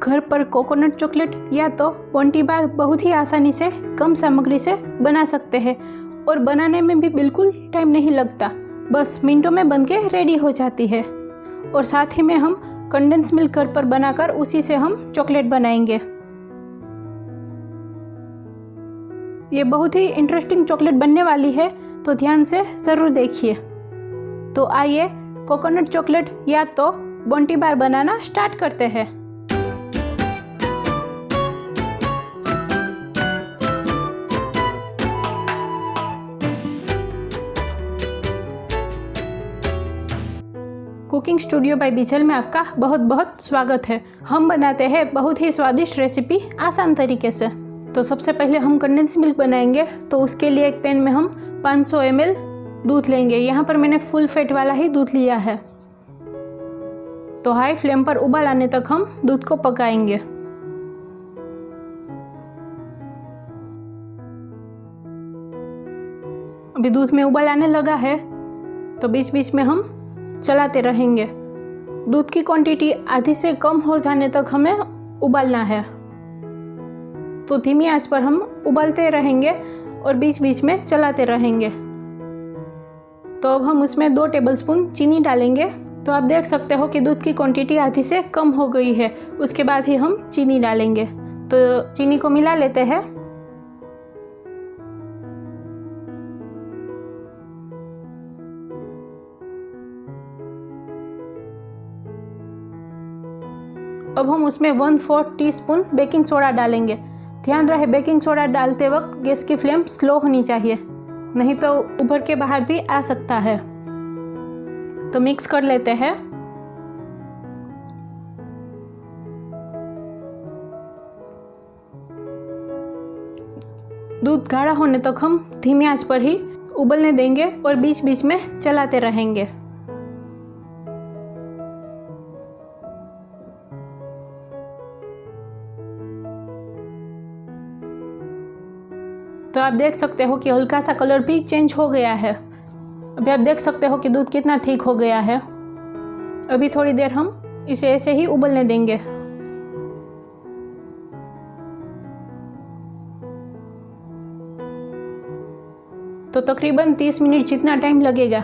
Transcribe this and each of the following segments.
घर पर coconut chocolate या तो बोंटी बार बहुत ही आसानी से कम सामग्री से बना सकते हैं और बनाने में भी बिल्कुल टाइम नहीं लगता, बस मिनटों में बनके रेडी हो जाती है। और साथ ही में हम कंडेंस मिल्क घर पर बनाकर उसी से हम चॉकलेट बनाएंगे। ये बहुत ही इंटरेस्टिंग चॉकलेट बनने वाली है, तो ध्यान से ज़रूर देखिए। तो आइए कोकोनट चॉकलेट या तो बोंटी बार बनाना स्टार्ट करते हैं। कुकिंग स्टूडियो बाय बिजल में आपका बहुत बहुत स्वागत है। हम बनाते हैं बहुत ही स्वादिष्ट रेसिपी आसान तरीके से। तो सबसे पहले हम कंडेंस मिल्क बनाएंगे, तो उसके लिए एक पैन में हम 500 ml दूध लेंगे। यहाँ पर मैंने फुल फैट वाला ही दूध लिया है। तो हाई फ्लेम पर उबाल आने तक हम दूध को पकाएंगे। अभी दूध में उबाल आने लगा है, तो बीच बीच में हम चलाते रहेंगे। दूध की क्वांटिटी आधी से कम हो जाने तक हमें उबालना है। तो धीमी आंच पर हम उबालते रहेंगे और बीच बीच में चलाते रहेंगे। तो अब हम उसमें 2 टेबलस्पून चीनी डालेंगे। तो आप देख सकते हो कि दूध की क्वांटिटी आधी से कम हो गई है। उसके बाद ही हम चीनी डालेंगे। तो चीनी को मिला लेते हैं। अब हम उसमें 1/4 टीस्पून बेकिंग सोडा डालेंगे। ध्यान रहे बेकिंग सोडा डालते वक्त गैस की फ्लेम स्लो होनी चाहिए, नहीं तो उभर के बाहर भी आ सकता है। तो मिक्स कर लेते हैं। दूध गाढ़ा होने तक हम धीमी आंच पर ही उबलने देंगे और बीच बीच में चलाते रहेंगे। तो आप देख सकते हो कि हल्का सा कलर भी चेंज हो गया है। अभी आप देख सकते हो कि दूध कितना ठीक हो गया है। अभी थोड़ी देर हम इसे ऐसे ही उबलने देंगे। तो तकरीबन 30 मिनट जितना टाइम लगेगा।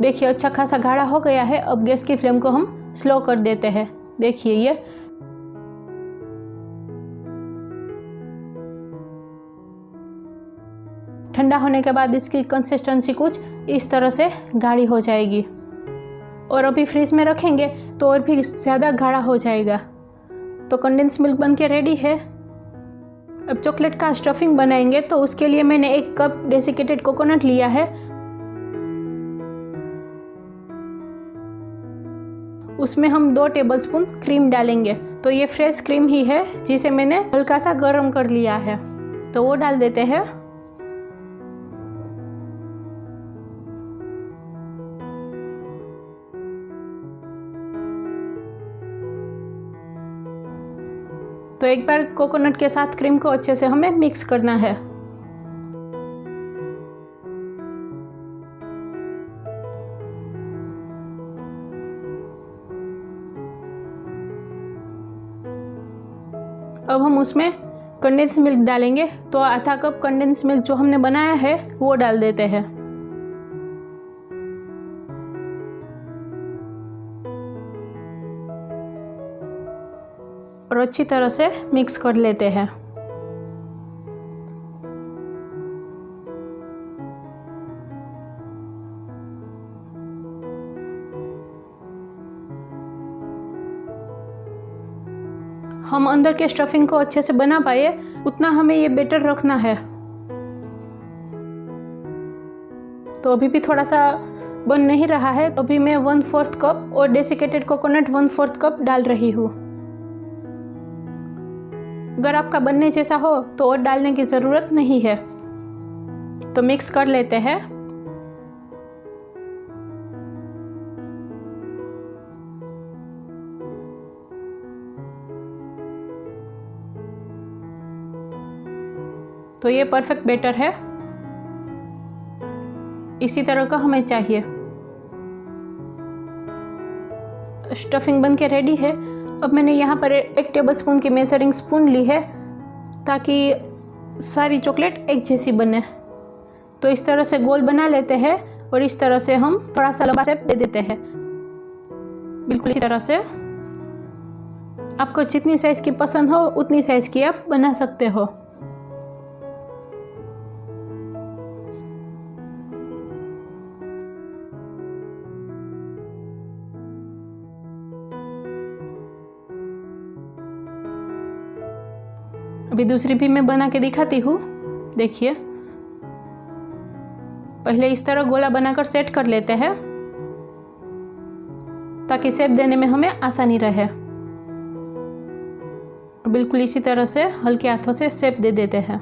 देखिए अच्छा खासा गाढ़ा हो गया है। अब गैस की फ्लेम को हम स्लो कर देते हैं। देखिए ये ठंडा होने के बाद इसकी कंसिस्टेंसी कुछ इस तरह से गाढ़ी हो जाएगी और अभी फ्रीज में रखेंगे तो और भी ज़्यादा गाढ़ा हो जाएगा। तो कंडेंस मिल्क बनके रेडी है। अब चॉकलेट का स्टफिंग बनाएंगे। तो उसके लिए मैंने 1 कप डेसिकेटेड कोकोनट लिया है। उसमें हम 2 टेबलस्पून क्रीम डालेंगे। तो ये फ्रेश क्रीम ही है जिसे मैंने हल्का सा गर्म कर लिया है। तो वो डाल देते हैं। तो एक बार कोकोनट के साथ क्रीम को अच्छे से हमें मिक्स करना है। अब हम उसमें कंडेंस मिल्क डालेंगे। तो आधा कप कंडेंस मिल्क जो हमने बनाया है वो डाल देते हैं। और अच्छी तरह से मिक्स कर लेते हैं। हम अंदर के स्टफिंग को अच्छे से बना पाए उतना हमें ये बेटर रखना है। तो अभी भी थोड़ा सा बन नहीं रहा है। तो अभी मैं 1/4 कप और डेसिकेटेड कोकोनट 1/4 कप डाल रही हूँ। अगर आपका बनने जैसा हो तो और डालने की ज़रूरत नहीं है। तो मिक्स कर लेते हैं। तो ये परफेक्ट बैटर है, इसी तरह का हमें चाहिए। स्टफिंग बन के रेडी है। अब मैंने यहाँ पर 1 टेबलस्पून की मेजरिंग स्पून ली है ताकि सारी चॉकलेट एक जैसी बने। तो इस तरह से गोल बना लेते हैं और इस तरह से हम थोड़ा सा लंबा शेप दे देते हैं। बिल्कुल इसी तरह से आपको जितनी साइज़ की पसंद हो उतनी साइज़ की आप बना सकते हो। अभी दूसरी भी मैं बना के दिखाती हूँ। देखिए, पहले इस तरह गोला बनाकर सेट कर लेते हैं ताकि शेप देने में हमें आसानी रहे। बिल्कुल इसी तरह से हल्के हाथों से शेप दे देते हैं।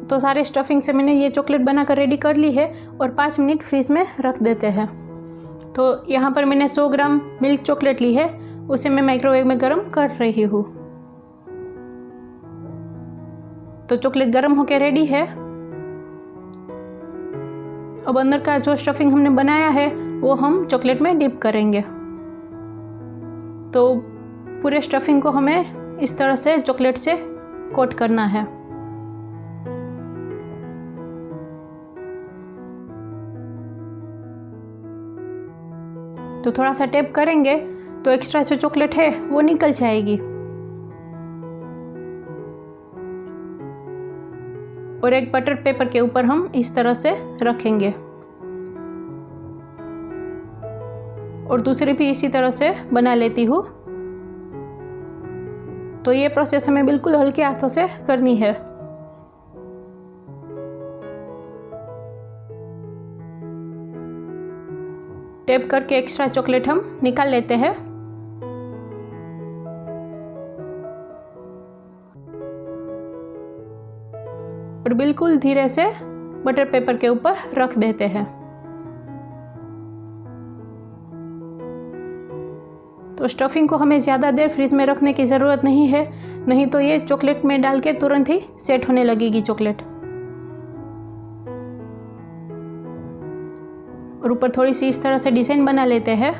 तो सारे स्टफिंग से मैंने ये चॉकलेट बनाकर रेडी कर ली है और 5 मिनट फ्रीज में रख देते हैं। तो यहाँ पर मैंने 100 ग्राम मिल्क चॉकलेट ली है, उसे मैं माइक्रोवेव में गर्म कर रही हूँ। तो चॉकलेट गर्म होकर रेडी है। अब अंदर का जो स्टफिंग हमने बनाया है वो हम चॉकलेट में डिप करेंगे। तो पूरे स्टफिंग को हमें इस तरह से चॉकलेट से कोट करना है। तो थोड़ा सा टेप करेंगे तो एक्स्ट्रा जो चॉकलेट है वो निकल जाएगी। और एक बटर पेपर के ऊपर हम इस तरह से रखेंगे और दूसरी भी इसी तरह से बना लेती हूँ। तो ये प्रोसेस हमें बिल्कुल हल्के हाथों से करनी है। टेप करके एक्स्ट्रा चॉकलेट हम निकाल लेते हैं। और बिल्कुल धीरे से बटर पेपर के ऊपर रख देते हैं। तो स्टफिंग को हमें ज़्यादा देर फ्रीज में रखने की ज़रूरत नहीं है, नहीं तो ये चॉकलेट में डाल के तुरंत ही सेट होने लगेगी चॉकलेट। और ऊपर थोड़ी सी इस तरह से डिज़ाइन बना लेते हैं।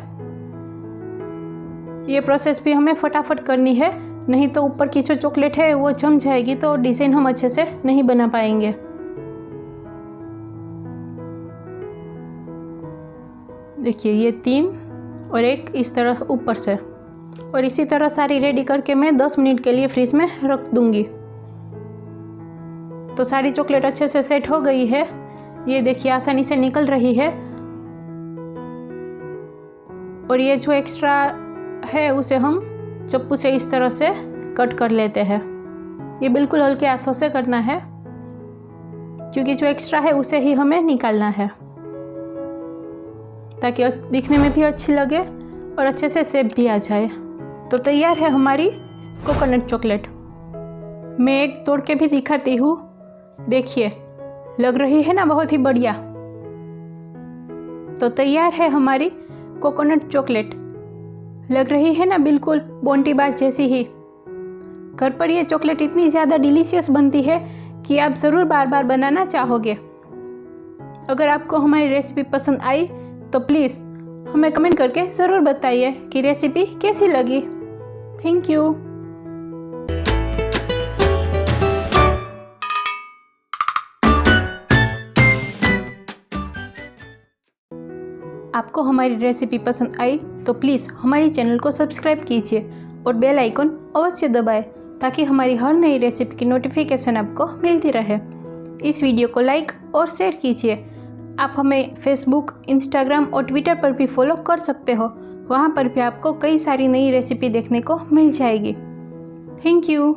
ये प्रोसेस भी हमें फटाफट करनी है, नहीं तो ऊपर की जो चॉकलेट है वो जम जाएगी तो डिज़ाइन हम अच्छे से नहीं बना पाएंगे। देखिए, ये 3 और एक इस तरह ऊपर से। और इसी तरह सारी रेडी करके मैं 10 मिनट के लिए फ्रीज में रख दूंगी। तो सारी चॉकलेट अच्छे से सेट हो गई है। ये देखिए आसानी से निकल रही है। और ये जो एक्स्ट्रा है उसे हम चप्पू से इस तरह से कट कर लेते हैं। ये बिल्कुल हल्के हाथों से करना है क्योंकि जो एक्स्ट्रा है उसे ही हमें निकालना है ताकि दिखने में भी अच्छी लगे और अच्छे से शेप भी आ जाए। तो तैयार है हमारी कोकोनट चॉकलेट। मैं एक तोड़ के भी दिखाती हूँ। देखिए, लग रही है ना बहुत ही बढ़िया। तो तैयार है हमारी कोकोनट चॉकलेट। लग रही है ना बिल्कुल बोंटी बार जैसी ही। घर पर ये चॉकलेट इतनी ज़्यादा डिलीशियस बनती है कि आप ज़रूर बार बार बनाना चाहोगे। अगर आपको हमारी रेसिपी पसंद आई तो प्लीज़ हमें कमेंट करके ज़रूर बताइए कि रेसिपी कैसी लगी। Thank you. आपको हमारी रेसिपी पसंद आई तो प्लीज़ हमारी चैनल को सब्सक्राइब कीजिए और बेल आइकन अवश्य दबाएं ताकि हमारी हर नई रेसिपी की नोटिफिकेशन आपको मिलती रहे। इस वीडियो को लाइक और शेयर कीजिए। आप हमें फेसबुक, इंस्टाग्राम और ट्विटर पर भी फॉलो कर सकते हो। वहाँ पर भी आपको कई सारी नई रेसिपी देखने को मिल जाएगी। Thank you.